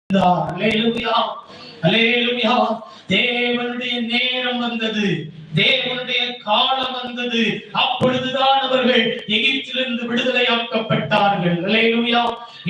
அல்லேலூயா, அல்லேலூயா. தேவனுடைய நேரம் வந்தது, தேவனுடைய காலம் வந்தது. அப்பொழுதுதான் அவர்கள் எகிப்திலிருந்து விடுதலையாக்கப்பட்டார்கள். அல்லேலூயா.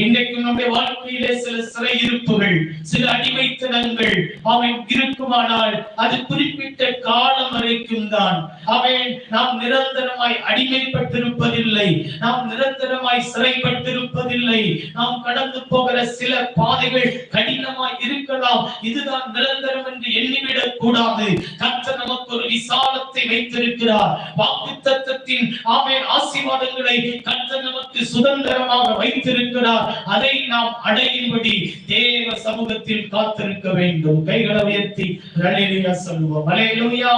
இன்றைக்கு நம்முடைய வாழ்க்கையிலே சில சிறையிருப்புகள், சில அடிமைத்தனங்கள் அவன் இருக்குமானால் அது குறிப்பிட்ட காலம் வரைக்கும் தான். அவன் நாம் நிரந்தரமாய் அடிமைப்பட்டிருப்பதில்லை, நாம் நிரந்தரமாய் சிறைப்பட்டிருப்பதில்லை. நாம் கடந்து போகிற சில பாதைகள் கடினமாய் இருக்கலாம், இதுதான் நிரந்தரம் என்று எண்ணிவிடக் கூடாது. கர்த்தர் நமக்கு ஒரு விசாலத்தை வைத்திருக்கிறார். வாக்குத்தத்தத்தின் ஆமென் ஆசீர்வாதங்களை கர்த்தர் நமக்கு சுதந்திரமாக வைத்திருக்கிறார். அதை நாம் அடையும்படி தேவ சமூகத்தில் காத்திருக்க வேண்டும். கைகளை உயர்த்தி அல்லேலூயா சொல்லுவோம். அல்லேலூயா.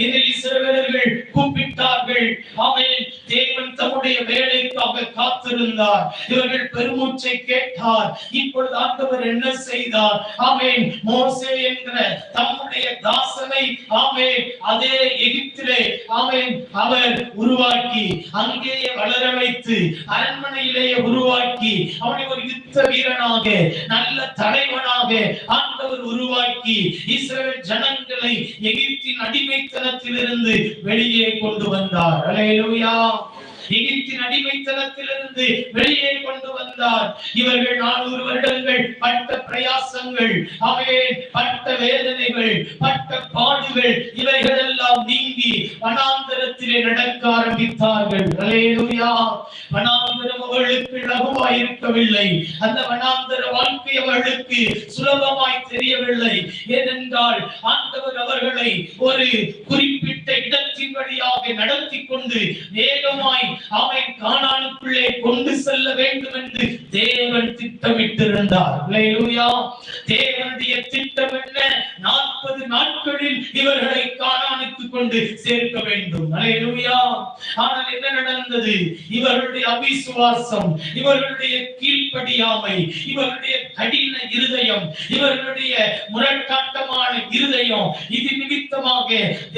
இந்த இஸ்ரவேலர்கள் கூப்பிட்டார்கள். ஆமென். தேவன் தம்முடைய வேலைக்காக காத்திருந்தார். இவர்கள் பெருமூச்சை கேட்டார். இப்பொழுது ஆண்டவர் என்ன செய்தார்? ஆமென். மோசே என்கிற தம்முடைய தாசனை ஆமென் அதே எகிப்திலே ஆமென் அவர் உருவாக்கி அங்கேயே வளர வைத்து அரண்மனையிலேயே உருவாக்கி அவனை ஒரு யுத்த வீரனாக நல்ல தலைவனாக ஆண்டவர் உருவாக்கி இஸ்ரவேல் ஜனங்களை எகிப்தின் அடிமைத்தனத்திலிருந்து வெளியே கொண்டு வந்தார். அல்லேலூயா. எகிப்தின் அடிமைத்தனத்திலிருந்து வெளியே கொண்டு வந்தார். இவர்கள் 400 வருடங்கள் பட்ட பிரயாசங்கள், பட்ட வேதனைகள், பட்ட பாடுகள் இவைகள் எல்லாம் நீங்கி வனாந்தரத்திலே நடக்க ஆரம்பித்தார்கள். அல்லேலூயா. வனாந்தரம் அவர்களுக்கு லகுவாய் இருக்கவில்லை. அந்த வனாந்தர வாழ்க்கை அவர்களுக்கு சுலபமாய் தெரியவில்லை. ஏனென்றால் ஆண்டவர் அவர்களை ஒரு குறிப்பிட்ட இடத்தின் வழியாக நடத்தி கொண்டு வேகமாய் அவன் கானானுக்குள்ளே கொண்டு செல்ல வேண்டும் என்று தேவன் திட்டமிட்டிருந்தார். அல்லேலூயா. தேவனுடைய திட்டம் என்ன? 40 நாட்களில் இவர்களை கானானுக்கு கொண்டு சேர்க்க வேண்டும். அல்லேலூயா. ஆனால் என்ன நடந்தது? இவர்களுடைய அவிசுவாசம், இவர்களுடைய கீழ்ப்படியாமை, இவர்களுடைய கடின இருதயம், இவர்களுடைய முரட்டாட்டமான இருதயம், இது நிமித்தமாக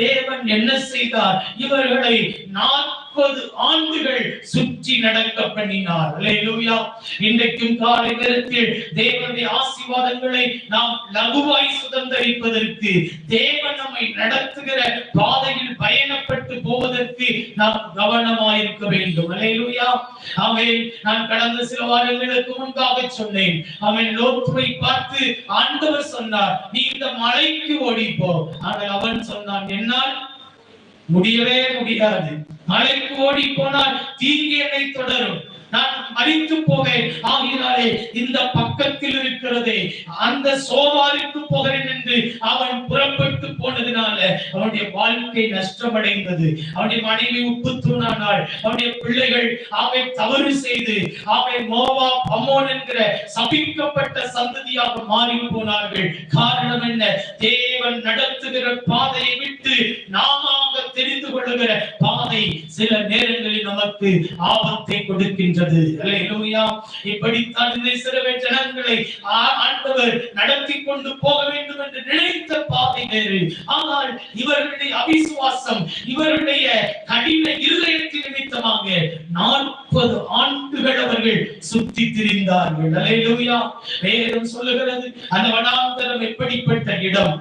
தேவன் என்ன செய்தார்? இவர்களை 40 ஆண்டுகள் சுற்றி நடக்க பண்ணினார். அல்லேலூயா. இன்றைக்கும் காலை நேரத்தில் தேவனுடைய ஆசீர்வாதங்களை நாம் லகுவாய் சுதந்தரிப்பதற்கு, தேவன் நம்மை நடத்துகிற பாதையில் பயணப்பட்டு போவதற்கு நாம் கவனமாயிருக்க வேண்டும். அல்லேலூயா. ஆமென். நான் கடந்த சில வாரங்களுக்கு முன்பாக சொன்னேன். ஆமென். லோத்துவை பார்த்து ஆண்டவர் சொன்னார், நீ இந்த மலைக்கு ஓடிப்போ. ஆனால் அவன் சொன்னான், என்னால் முடியவே முடியாது. மலைக்கு ஓடி போனால் தீங்கு என்னை தொடரும், நான் மரித்து போவேன். ஆகினாலே இந்த பக்கத்தில் இருக்கிறதே அந்த சோவாருக்கு போகிறேன் என்று அவன் புறப்பட்டு போனதினால அவனுடைய வாழ்க்கை நஷ்டமடைந்தது. அவனுடைய மனைவி உப்பு தூணானாள். அவனுடைய பிள்ளைகள் அவன் தவறு செய்து அவன் மோவாப் அம்மோன் என்கிற சபிக்கப்பட்ட சந்ததியாக மாறி போனார்கள். காரணம் என்ன? தேவன் நடத்துகிற பாதையை விட்டு நாம தெரிந்து கொள்ளுகிற பாதை சில நேரங்களில் நமக்கு ஆபத்தை கொடுக்கின்றது. அல்லேலூயா. இப்படித்தான் இந்த இஸ்ரவேல் ஜனங்களை ஆண்டவர் நடத்தி கொண்டு போக வேண்டும் என்று நினைத்த பாதை வேறு. ஆனால் இவர்களுடைய அவிசுவாசம், இவருடைய கடின இருதயத்தின் நிமித்தமாக 40 ஆண்டுகள் அவர்கள் சுற்றி திரிந்தார்கள். அல்லேலூயா. வேதம் சொல்லுகிறது அந்த வனாந்தரம் எப்படிப்பட்ட இடம்?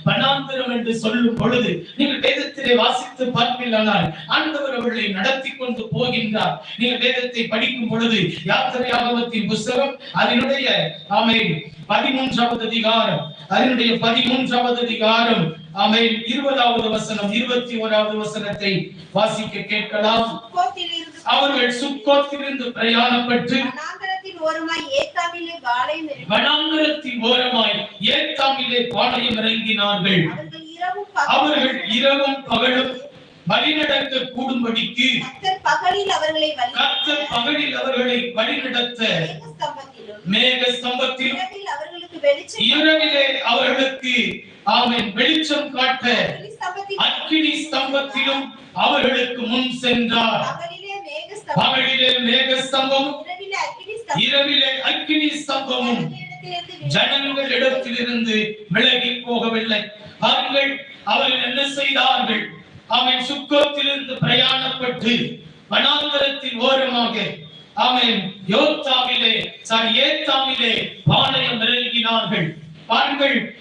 வனாந்தரம் என்று சொல்லும் பொழுது நீங்கள் வேதத்திலே வாசித்து பார்ப்பீர்களானால் ஆண்டவர் அவர்களை நடத்தி கொண்டு போகின்றார். நீங்கள் வேதத்தை படிக்கும் பொழுது யாத்திரையாகமத்தின் புத்தகம் அதனுடைய 13வது அதிகாரம், அதனுடைய 13வது அதிகாரம் 20வது வசனம் 21வது வசனத்தை வாசிக்க கேட்கலாம். அவர்கள் சுக்கோத்திலிருந்து பிரயாணப்பட்டு வனாந்தரத்தின் ஓரமாய் ஏத்தாமிலே பாளையம் இறங்கினார்கள். அவர்கள் இரவும் பகலும் வழிநடக்க கூடும்படிக்கு கர்த்தர் பகலில் அவர்களை வழிநடத்த மேக ஸ்தம்பத்திலும் இரவிலே அவர்களுக்கு வெளிச்சம் காட்ட அக்கினி ஸ்தம்பத்திலும் ஜனங்களுக்கு முன் சென்றார். பகலிலே மேக ஸ்தம்பமும் இரவிலே அக்கினி ஸ்தம்பமும் ஜனங்களிடத்திலிருந்து விலகி போகவில்லை. அவர்கள் என்ன செய்தார்கள்? அவன் சுக்கோத்திலிருந்து பிரயாணப்பட்டு வனாந்தரத்தின் ஓரமாக ஆமென் ஏத்தாமிலே பாளையம் இறங்கினார்கள். பாருங்கள்,